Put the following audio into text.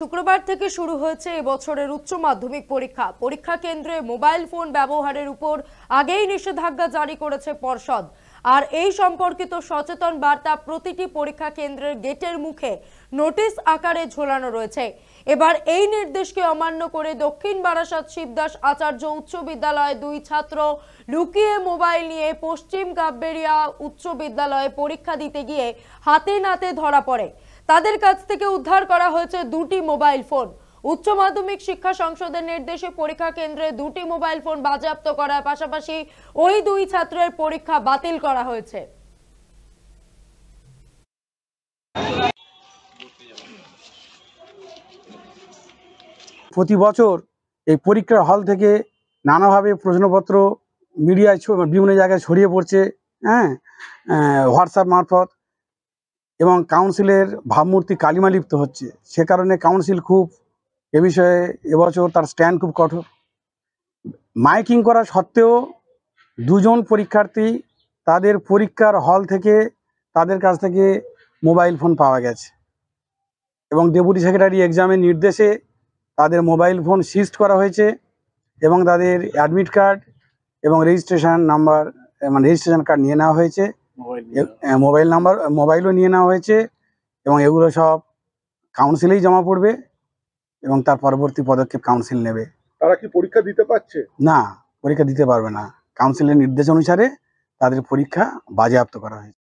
শুক্রবার থেকে শুরু হয়েছে এবছরের উচ্চ মাধ্যমিক পরীক্ষা কেন্দ্রে মোবাইল ফোন ব্যবহারের উপর আগেই নিষেধাজ্ঞা জারি করেছে পর্ষদ। আর এই সম্পর্কিত সচেতন বার্তা প্রতিটি পরীক্ষা কেন্দ্রের গেটের মুখে নোটিশ আকারে ঝোলানো রয়েছে। এবার এই নির্দেশকে অমান্য করে দক্ষিণ বারাসাত শিবদাস আচার্য উচ্চ বিদ্যালয়ে দুই ছাত্র লুকিয়ে মোবাইল নিয়ে পশ্চিম গাববেড়িয়া উচ্চ বিদ্যালয়ে পরীক্ষা দিতে গিয়ে হাতে নাতে ধরা পড়ে। তাদের কাছ থেকে উদ্ধার করা হয়েছে দুটি মোবাইল ফোন। উচ্চ মাধ্যমিক শিক্ষা সংসদের নির্দেশে পরীক্ষা কেন্দ্রে দুটি মোবাইল ফোন বাজেয়াপ্ত করার পাশাপাশি ওই দুই ছাত্রের পরীক্ষা বাতিল করা হয়েছে। প্রতি বছর এই পরীক্ষার হল থেকে নানাভাবে প্রশ্নপত্র মিডিয়ায় বিভিন্ন জায়গায় ছড়িয়ে পড়ছে, হোয়াটসঅ্যাপ মারফত, এবং কাউন্সিলের ভাবমূর্তি কালিমালিপ্ত হচ্ছে। সে কারণে কাউন্সিল খুব এ বিষয়ে এবছর তার স্ট্যান্ড খুব কঠোর। মাইকিং করা সত্ত্বেও দুজন পরীক্ষার্থী তাদের পরীক্ষার হল থেকে তাদের কাছ থেকে মোবাইল ফোন পাওয়া গেছে এবং ডেপুটি সেক্রেটারি এক্সামের নির্দেশে তাদের মোবাইল ফোন সিজড করা হয়েছে এবং তাদের অ্যাডমিট কার্ড এবং রেজিস্ট্রেশন নাম্বার রেজিস্ট্রেশন কার্ড নিয়ে নেওয়া হয়েছে, মোবাইলও নিয়ে নেওয়া হয়েছে এবং এগুলো সব কাউন্সিলেই জমা পড়বে এবং তার পরবর্তী পদক্ষেপ কাউন্সিল নেবে। তারা কি পরীক্ষা দিতে পারছে? না, পরীক্ষা দিতে পারবে না। কাউন্সিলের নির্দেশ অনুসারে তাদের পরীক্ষা বাজেয়াপ্ত করা হয়েছে।